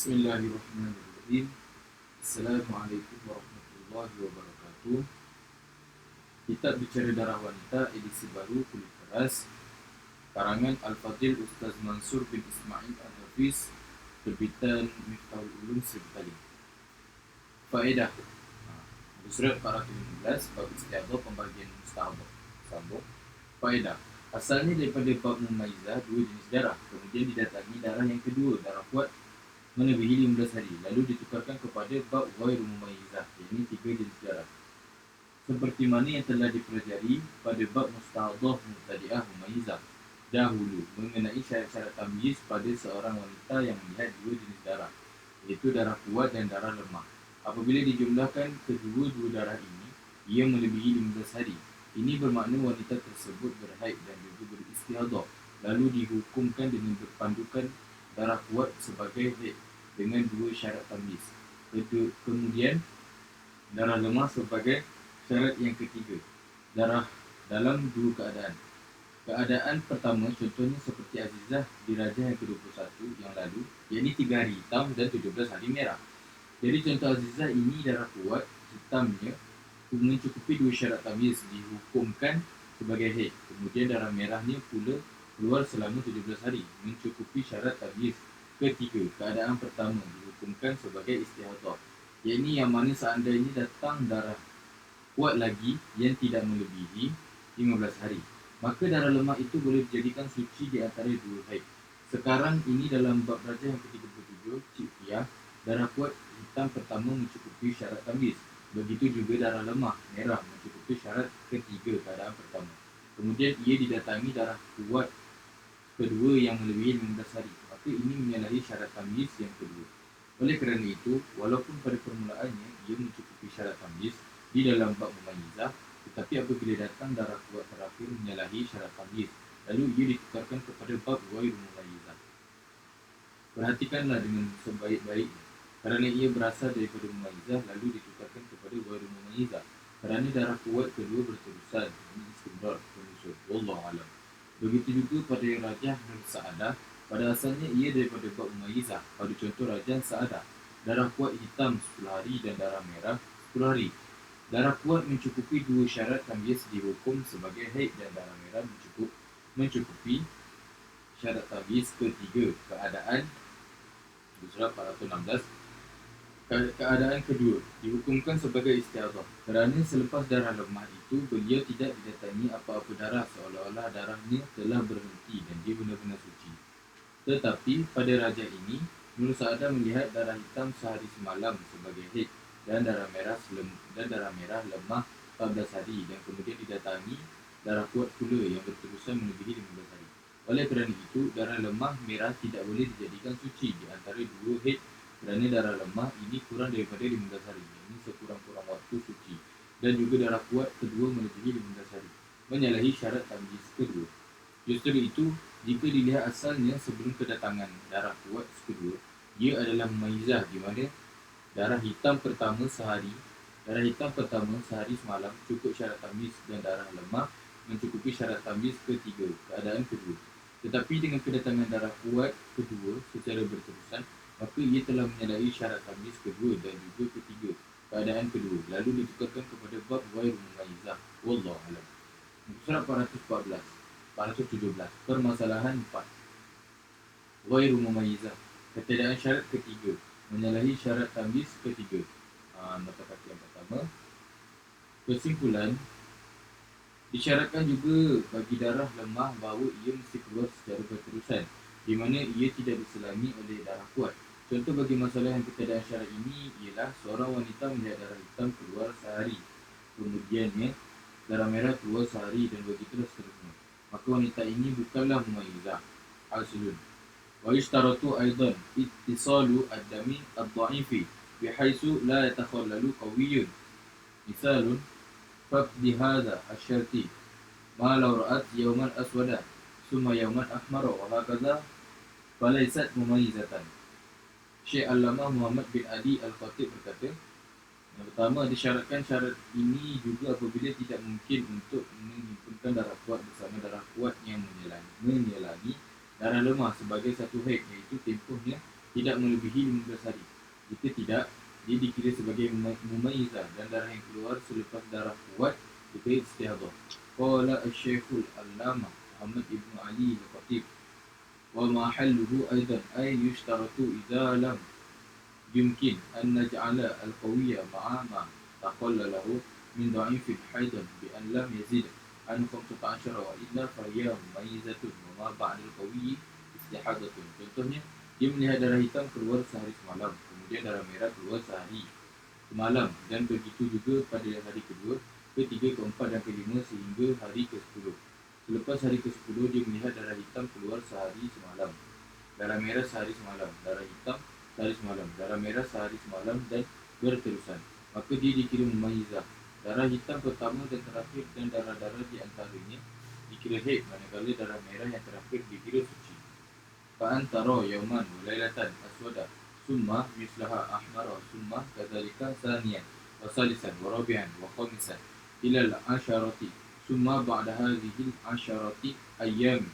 Bismillahirrahmanirrahim. Assalamualaikum warahmatullahi wabarakatuh. Kitab Bicara Darah Wanita edisi baru kulit keras, karangan Al-Fadhil Ustaz Mansur bin Ismail Al-Hafiz, terbitan Miftahul Ulum Sri Kali. Faedah Surat 415 bab istiadah pembagian mustahabah. Sambung. Faedah. Asalnya daripada bab mumaizah, dua jenis darah, kemudian didatangi darah yang kedua, darah kuat melebihi 15 hari, lalu ditukarkan kepada bab ghairu mumaizah, yakni 3 jenis darah. Seperti mana yang telah dipelajari pada bab mustahadah mubtadi'ah mumaizah dahulu mengenai syarat-syarat tamyiz pada seorang wanita yang melihat dua jenis darah, iaitu darah kuat dan darah lemah. Apabila dijumlahkan kedua-dua darah ini, ia melebihi 15 hari. Ini bermakna wanita tersebut berhaid dan juga beristihadah, lalu dihukumkan dengan berpandukan darah kuat sebagai haid dengan dua syarat tamyiz. Kemudian darah lemah sebagai syarat yang ketiga. Darah dalam dua keadaan. Keadaan pertama contohnya seperti Azizah di Rajah yang ke-21 yang lalu, yakni 3 hari hitam dan 17 hari merah. Jadi contoh Azizah ini darah kuat, hitamnya mencukupi dua syarat tamyiz, dihukumkan sebagai haid. Kemudian darah merahnya pula keluar selama 17 hari, mencukupi syarat tamyiz. Ketiga, keadaan pertama dihukumkan sebagai istihadah, yakni yang mana seandainya datang darah kuat lagi yang tidak melebihi 15 hari, maka darah lemah itu boleh dijadikan suci di antara dua haid. Sekarang ini dalam bab Rajah yang ke-37, Cipiyah, darah kuat hitam pertama mencukupi syarat tamyiz. Begitu juga darah lemah merah mencukupi syarat ketiga keadaan pertama. Kemudian ia didatangi darah kuat kedua yang melebihi 15 hari, maka ini menyalahi syarat tamyiz yang kedua. Oleh kerana itu, walaupun pada permulaannya ia mencukupi syarat tamyiz di dalam bab mumayyizah, tetapi apabila datang darah kuat terakhir menyalahi syarat tamyiz, lalu ia ditukarkan kepada bab ghairu mumayyizah. Perhatikanlah dengan sebaik-baiknya, kerana ia berasal daripada mumayyizah lalu ditukarkan kepada ghairu mumayyizah, kerana darah kuat kedua berterusan, ini istimrar penyusul. Wallahu a'lam. Begitu juga pada yang Rajah dan Sa'adah, pada asalnya ia daripada bab mumayyizah. Pada contoh Rajah Sa'adah, darah kuat hitam 10 hari dan darah merah 10 hari. Darah kuat mencukupi dua syarat tamyiz dihukum sebagai haid, dan darah merah mencukupi syarat tamyiz ketiga keadaan. Surat 416. Keadaan kedua dihukumkan sebagai istiadah, kerana selepas darah lemah itu beliau tidak didatangi apa-apa darah, seolah-olah darahnya telah berhenti dan dia benar-benar suci. Tetapi pada Rajah ini, Nur Sa'adah melihat darah hitam sehari semalam sebagai haid, dan darah merah lemah 14 hari, dan kemudian didatangi darah kuat pula yang berterusan melebihi 15 hari. Oleh kerana itu, darah lemah merah tidak boleh dijadikan suci di antara dua haid, kerana darah lemah ini kurang daripada 15 hari, ini sekurang-kurang waktu suci, dan juga darah kuat kedua melebihi 15 hari, menyalahi syarat tamyiz kedua. Justru itu, jika dilihat asalnya sebelum kedatangan darah kuat kedua, ia adalah mumayyizah, di mana darah hitam pertama sehari semalam cukup syarat tamyiz, dan darah lemah mencukupi syarat tamyiz ketiga keadaan kedua. Tetapi dengan kedatangan darah kuat kedua secara berterusan, maka ia telah menyalahi syarat tamyiz kedua dan juga ketiga keadaan kedua, lalu ditukarkan kepada bab ghairu mumayyizah. Wallahu a'lam. Surat 417, permasalahan 4. Ghairu mumayyizah, ketiadaan syarat ketiga, menyalahi syarat tamyiz ketiga. Mata kaki yang pertama. Kesimpulan, disyaratkan juga bagi darah lemah bahawa ia mesti keluar secara berterusan, di mana ia tidak diselami oleh darah kuat. Contoh bagi masalah yang ketiadaan syarat ini ialah seorang wanita melihat darah hitam keluar sehari, kemudiannya darah merah keluar sehari, dan begitulah seterusnya. Maka wanita ini bukanlah mumayyizah. Aslun. Wa yashtaratu aidan ittisalu ad-dami ad-dha'ifi bihaisu la yatakhallalu qawiyyun. Misalun faqdi hadha asy-syarti ma law ra'at yawman aswada summa yawman ahmara wa hakadha falaysat mumayyizatan. Syekh Allamah Muhammad bin Ali Al-Khatib berkata, yang pertama, disyaratkan syarat ini juga apabila tidak mungkin untuk menghimpunkan darah kuat bersama darah kuat yang menyelangi darah lemah sebagai satu haid, iaitu tempohnya tidak melebihi 15 hari. Jika tidak, dia dikira sebagai mumayyizah dan darah yang keluar selepas darah kuat dikira istihadah. Qala asy-Syekhul Allamah Muhammad ibn Ali al-Khatib wa mahalluhu aidan ay yushtaratu idza lam yumkin an naj'ala al-qawiyya ma'a ma taqallalahu min dha'ifin haidan bi an lam yazid an 15 wa illa fa hiya mumayyizatun wa ma ba'da al-qawiyyi istihadatun. Contohnya, dia melihat darah hitam keluar sehari semalam, kemudian darah merah keluar sehari semalam, dan begitu juga pada hari kedua, ketiga, keempat dan kelima sehingga hari ke-10. Selepas hari ke-10 dia melihat darah hitam keluar sehari semalam, darah merah sehari semalam, darah hitam sehari semalam, darah merah sehari semalam dan berterusan. Maka dia dikira mumayyizah. Darah hitam pertama dan terakhir dan darah-darah di antaranya dikira haid, manakala darah merah yang terakhir dikira suci. Fa'antara yauman wa lailatan aswada summa mislaha ahmara summa kadzalika saniyan wa salisan wa rabi'an wa khamisan ila al-asharati summa ba'da hadhihi al-asharati ayyam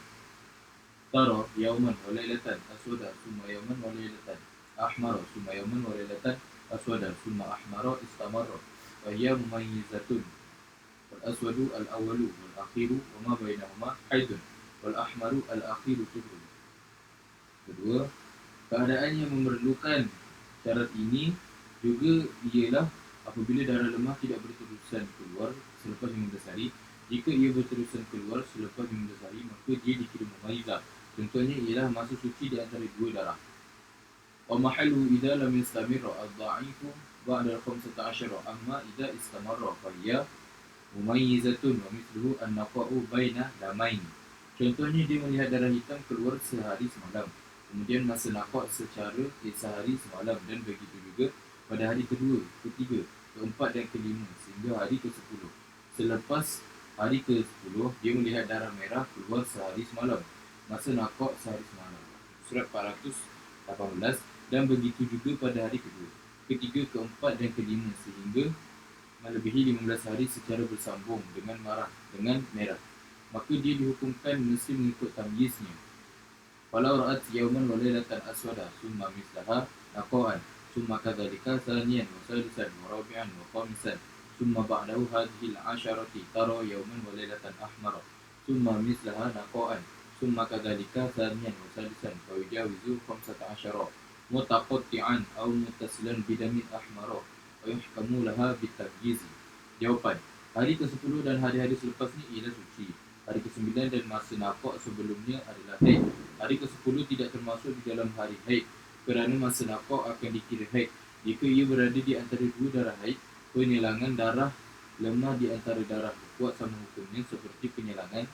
tara yauman wa lailatan aswada summa yauman wa lailatan ahmara summa yauman wa lailatan aswada summa ahmara istamarra wa hiya mumayyizatun. Wal aswadu al-awwalu wal akhiru wa ma bainahuma haidun wal ahmaru al-akhiru tuhrun. Kedua, keadaan yang memerlukan syarat ini juga ialah apabila darah lemah tidak berterusan keluar selepas 15 hari. Jika ia berterusan keluar selepas 15 hari, maka dia dikira mumayyizah. Contohnya ialah masa suci di antara dua darah. Wa mahallu idza lam yastamirra ad-dha'ifu ba'da al-15 amma idza istamarra fa hiya mumayyizatun wa mithluhu an-naqa'u baina damain. Contohnya, dia melihat darah hitam keluar sehari semalam, kemudian masa naqa' secara sehari semalam, dan begitu juga pada hari kedua, ketiga, keempat dan kelima sehingga hari ke-10. Selepas hari ke-10 dia melihat darah merah keluar sehari semalam, masa naqa' sehari semalam. Surat 418. Dan begitu juga pada hari kedua, ketiga, keempat dan kelima sehingga melebihi 15 hari secara bersambung dengan merah, maka dia dihukumkan mesti mengikut tamyiznya. Walau ra'at yauman wa lailatan aswada summa mislaha naqa'an summa kadzalika thaniyan wa salisan wa rabi'an wa khamisan summa ba'dahu hadhihi al-'asharati tara yauman wa lailatan ahmara summa mislaha naqa'an summa kadzalika thaniyan wa salisan fa yujawizu 15 mutaqatti'an aw muttasilan bidamin ahmara wa yuhkamu laha bitamyiz. Jawapan: hari ke-10 dan hari-hari selepasnya ialah suci. Hari ke-9 dan masa naqa' sebelumnya adalah haid. Hari ke-10 tidak termasuk di dalam hari haid kerana masa naqa' akan dikira haid jika ia berada di antara dua darah haid. Penyelangan darah lemah di antara darah kuat sama hukumnya seperti penyelangan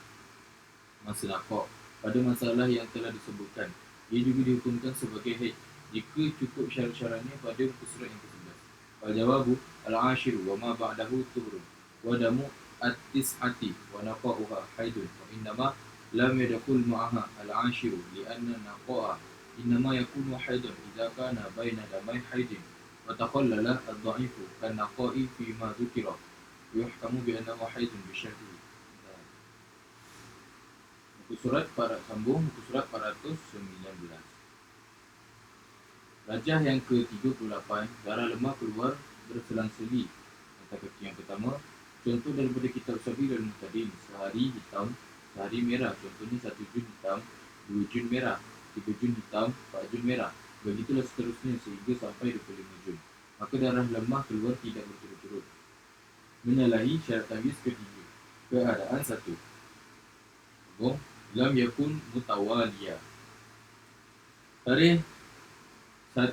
masa naqa'. Pada masalah yang telah disebutkan, ia juga dihukumkan sebagai haid jika cukup syarat-syaratnya pada muka surat yang ke-11. Al-jawabu al-ashiru wa ma ba'dahu turun wa damu at-tis'ati wa naqa'uha haidun wa innama lam yadkhul ma'aha al-ashiru li'anna naqa'a innama yakunu haidun idza kana baina damai haidin wa taqallala ad-dha'ifu kan naqa'i fi ma dhukira wa yuhkamu bi annahu haidun bi syartihi. Muka surat muka surat 419. Rajah yang ke-38, darah lemah keluar berselang-seli. Kata kaki yang pertama, contoh daripada kitab Sabil dan Muhtadin, sehari hitam, sehari merah. Contohnya 1 Jun hitam, 2 Jun merah, 3 Jun hitam, 4 Jun merah. Begitulah seterusnya sehingga sampai 25 Jun. Maka darah lemah keluar tidak berturut-turut. Menyalahi syarat tamyiz ketiga. Keadaan 1. Lam yakun mutawaliyah. Tarikh 1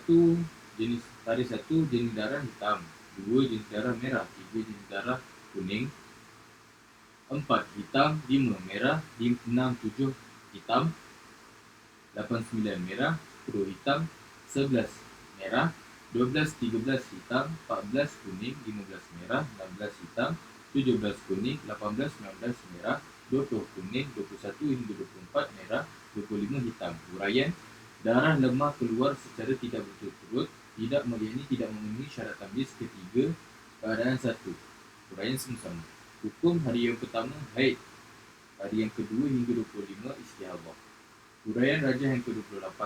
jenis darah hitam, 2 jenis darah merah, 3 jenis darah kuning, 4 hitam, 5 merah, 6 7 hitam, 8 9 merah, 10 hitam, 11 merah, 12 13 hitam, 14 kuning, 15 merah, 16 hitam, 17 kuning, 18 19 merah, 20 kuning, 21 hingga 24 merah, 25 hitam. Huraian: darah lemah keluar secara tidak berturut-turut tidak memenuhi syarat tamyiz ketiga. Keadaan 1. Huraian sama-sama. Hukum hari yang pertama haid, hari yang kedua hingga 25 istihadah. Huraian rajah yang ke-28.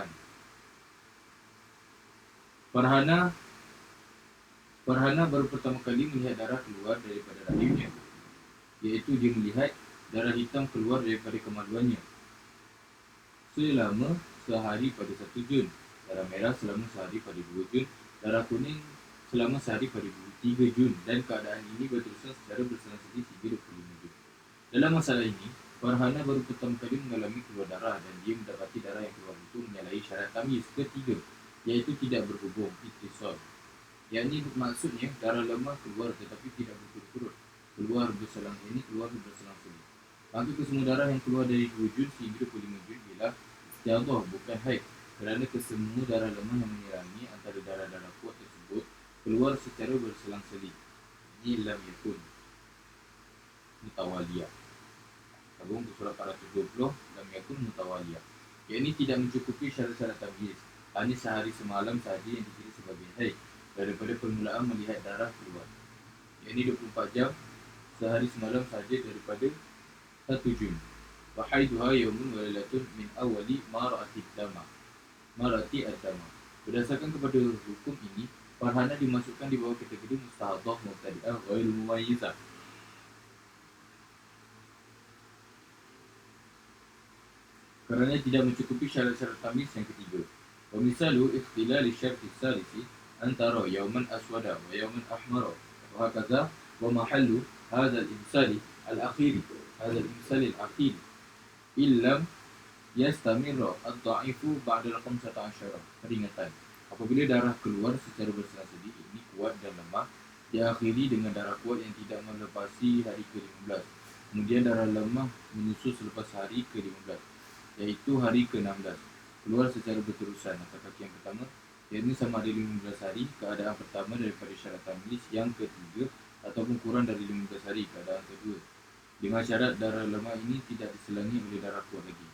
Farhana baru pertama kali melihat darah keluar daripada rahimnya, iaitu dia melihat darah hitam keluar daripada kemaluannya selama sehari pada 1 Jun, darah merah selama sehari pada 2 Jun, darah kuning selama sehari pada 3 Jun, dan keadaan ini berterusan secara berselang-seli hingga 25 Jun. Dalam masalah ini, Farhana baru pertama kali mengalami keluar darah, dan dia mendapati darah yang keluar itu menyalahi syarat tamyiz ketiga, iaitu tidak berhubung, ittisal. Yang ini maksudnya darah lemah keluar tetapi tidak berturut-turut, keluar berselang-seli. Maka kesemua darah yang keluar dari 2 Jun sehingga 25 Jun ialah istiadah, bukan haid, kerana kesemua darah lemah yang menyerangi antara darah-darah kuat tersebut keluar secara berselang-seli. Ini lam yakun mutawaliyah. Sambung ke surah 420, lam yakun mutawaliyah. Yang ini tidak mencukupi syarat-syarat tamyiz, hanya sehari semalam sahaja yang dikira sebagai haid daripada permulaan melihat darah keluar. Yang ini 24 jam sehari semalam sahaja daripada 1 Jun. Wa haiduha yaumun wa lailatun min awali mar'ati ad-dama. Berdasarkan kepada hukum ini, Farhana dimasukkan di bawah kategori mustahadah mubtadi'ah ghairu mumayyizah. Kerana tidak mencukupi syarat-syarat tamyiz yang ketiga. Wa misalu ikhtilal syarti salisi antara yauman aswada wa yauman ahmara wa hakaza wa mahallu hadha al-imsali al-akhiri illam yastamirra ad-dha'ifu ba'da al-15. Peringatan: apabila darah keluar secara berselang-seli, ini kuat dan lemah, diakhiri dengan darah kuat yang tidak melepasi hari ke-15. Kemudian darah lemah menyusul selepas hari ke-15, iaitu hari ke-16, keluar secara berterusan. Atau kaki yang pertama, yakni sama ada 15 hari, keadaan pertama daripada syarat tamyiz. Yang ketiga, ataupun kurang dari 15 hari, keadaan kedua. Dengan syarat darah lemah ini tidak diselangi oleh darah kuat lagi.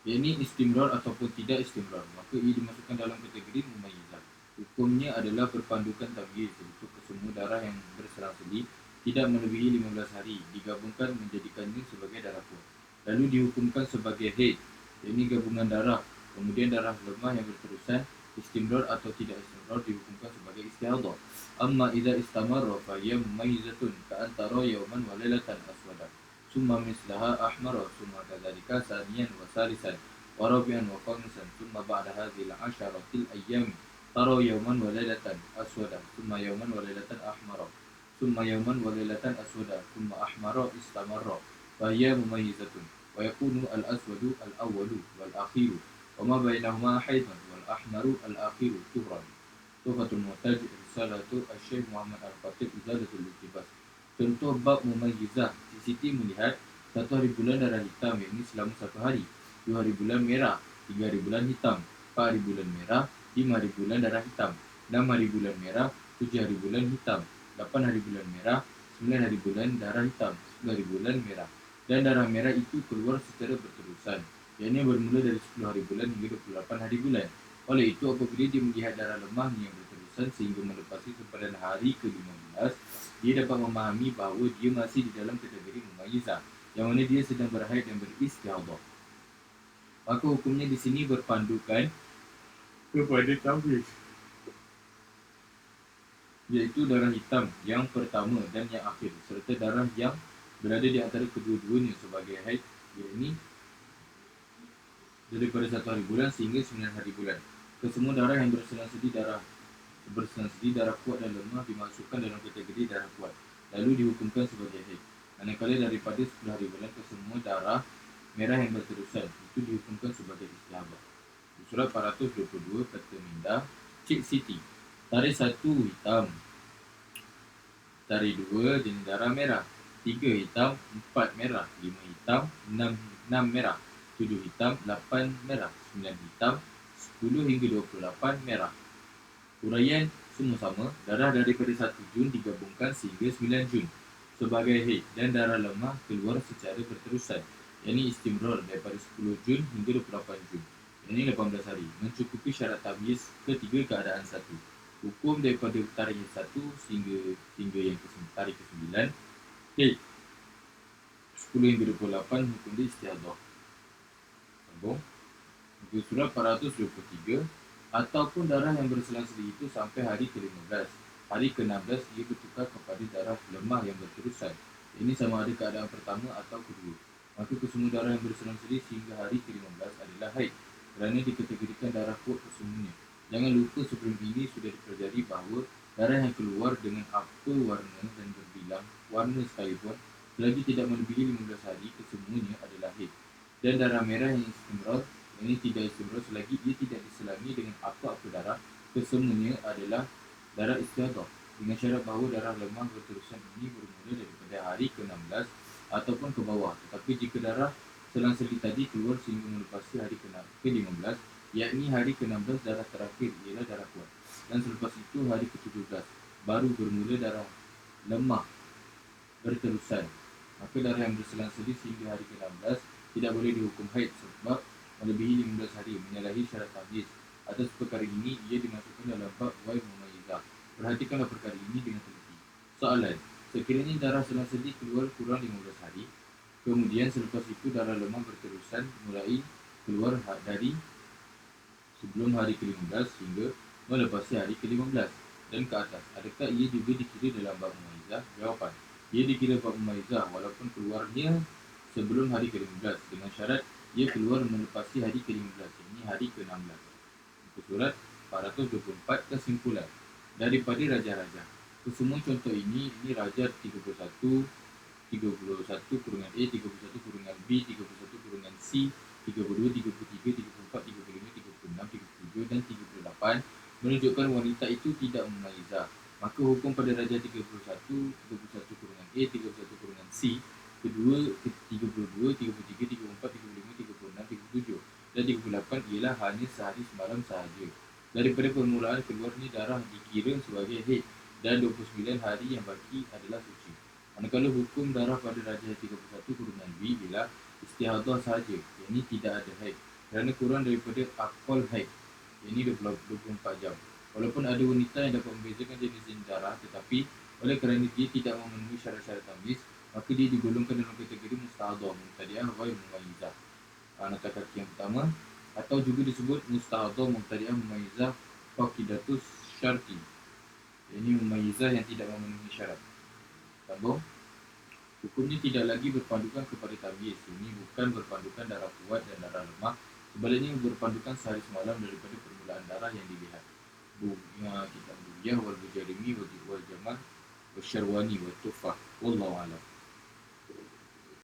Ini istimrar ataupun tidak istimrar, maka ia dimasukkan dalam kategori mumayyizah. Hukumnya adalah berpandukan tamyiz, iaitu kesemua darah yang berselang-seli tidak melebihi 15 hari digabungkan menjadikannya sebagai darah kuat, lalu dihukumkan sebagai haid, yakni gabungan darah. Kemudian darah lemah yang berterusan, istimrar atau tidak istimrar, dihukumkan sebagai istihadah. Amma idza istamarra fa hiya mumayyizatun ka antara yawman wa lailatan aswada summa mislaha ahmara summa kadzalika saniyan wa salisan wa rabi'an wa khamisan summa ba'da hadhil 'asharatil ayyam tara yawman wa lailatan aswada summa yawman wa lailatan ahmara summa yawman wa lailatan aswada summa ahmara istamarra fa hiya mumayyizatun wa yakunu al-aswadu al-awwalu wal akhiru wa ma bainahuma haidun wal ahmaru al-akhiru tuhran. Tuhfatul Muhtaj, Risalatu Asy-Syaikh Muhammad Al-Khatib, Izalatul Iltibas. Contoh bab mumayyizah: Siti melihat 1 hari bulan darah hitam, yakni selama 1 hari, 2 hari bulan merah, 3 hari bulan hitam, 4 hari bulan merah, 5 hari bulan darah hitam, 6 hari bulan merah, 7 hari bulan hitam, 8 hari bulan merah, 9 hari bulan darah hitam, 10 hari bulan merah. Dan darah merah itu keluar secara berterusan, yakni bermula dari 10 hari bulan hingga 28 hari bulan. Oleh itu, apabila dia melihat darah lemah yang berterusan sehingga melepasi sempadan hari ke-15, dia dapat memahami bahawa dia masih di dalam kategori mumayyizah, yang mana dia sedang berhaid dan beristihadah. Maka hukumnya di sini berpandukan kepada tamyiz, iaitu darah hitam yang pertama dan yang akhir, serta darah yang berada di antara kedua-duanya sebagai haid, yakni daripada 1 hari bulan sehingga 9 hari bulan. Kesemua darah yang berselang-seli darah kuat dan lemah dimasukkan dalam kategori darah kuat, lalu dihukumkan sebagai haid. Manakala daripada 10 hari bulan kesemua darah merah yang berterusan itu dihukumkan sebagai istihadah. Di surat 422 kata Minda, Cik Siti, tarikh 1 hitam, tarikh 2 jenis darah merah, 3 hitam, 4 merah, 5 hitam, 6 merah, 7 hitam, 8 merah, 9 hitam, 10 hingga 28 merah. Uraian semua sama, darah daripada 1 Jun digabungkan sehingga 9 Jun sebagai haid, dan darah lemah keluar secara berterusan, yakni istimrar daripada 10 Jun hingga 28 Jun, yakni 18 hari, mencukupi syarat tamyiz ketiga keadaan 1. Hukum daripada tarikh 1 hingga yang tarikh ke-9 haid, 10 hingga 28 hukum dia istihadah. Sambung. Muka surat 423. Ataupun darah yang berselang-seli itu sampai hari ke-15. Hari ke-16 ia bertukar kepada darah lemah yang berterusan. Ini sama ada keadaan pertama atau kedua. Maka kesemua darah yang berselang-seli sehingga hari ke-15 adalah haid, kerana dikategorikan darah kuat kesemuanya. Jangan lupa sebelum ini sudah dipelajari bahawa darah yang keluar dengan apa warna dan berbilang warna sekalipun, selagi tidak melebihi 15 hari, kesemuanya adalah haid. Dan darah merah yang istimrar, ini tidak istimrar selagi ia tidak diselami dengan apa-apa darah, kesemuanya adalah darah istiadah. Dengan syarat bahawa darah lemah berterusan ini bermula daripada hari ke-16 ataupun ke bawah. Tetapi jika darah selang-seli tadi keluar sehingga melepasi hari ke-15, yakni hari ke-16 darah terakhir ialah darah kuat. Dan selepas itu hari ke-17 baru bermula darah lemah berterusan. Maka darah yang berselang-seli sehingga hari ke-16 tidak boleh dihukum haid sebab melebihi 15 hari, menyalahi syarat tamyiz. Atas perkara ini ia dimasukkan dalam bab wail mumayyizah. Perhatikanlah perkara ini dengan teliti. Soalan: sekiranya darah selang-seli keluar kurang 15 hari, kemudian selepas itu darah lemah berterusan mulai keluar dari sebelum hari ke-15 hingga melepasi hari ke-15 dan ke atas, adakah ia juga dikira dalam bab mumayyizah? Jawapan: ia dikira bab mumayyizah walaupun keluarnya sebelum hari ke-15 dengan syarat ia keluar melepasi hari ke-15, ini hari ke-16. Muka surat 424. Kesimpulan daripada raja-raja. Kesemua contoh ini raja 31 kurungan A, 31 kurungan B, 31 kurungan C, 32, 33, 34, 35, 36, 37 dan 38 menunjukkan wanita itu tidak mumayyizah. Maka hukum pada raja 31, 31 kurungan A, 31 kurungan C, kedua, 32, 33, 34, 35, 36, 37 dan 38 ialah hanya sehari semalam sahaja. Daripada permulaan keluarnya darah dikira sebagai haid dan 29 hari yang baki adalah suci. Manakala hukum darah pada raja 31 kurungan B ialah istihadah sahaja, yakni tidak ada haid, kerana kurang daripada akal haid, yakni 24 jam. Walaupun ada wanita yang dapat membezakan jenis darah, tetapi oleh kerana dia tidak memenuhi syarat-syarat tamyiz, maka dia digolongkan dalam kategori mustahadah, mubtadi'ah ghair mumayyizah. Nota kaki yang pertama, atau juga disebut mustahadah mubtadi'ah mumayyizah faqidatus syarti, yakni mumayyizah yang tidak memenuhi syarat. Sambung. Hukumnya tidak lagi berpandukan kepada tamyiz. Ini bukan berpandukan darah kuat dan darah lemah, sebaliknya berpandukan sehari semalam daripada permulaan darah yang dilihat. Kitab Bugiyah wal Bujarimi wal Jamal wal Syarwani wal Tufah. Wallahu a'lam.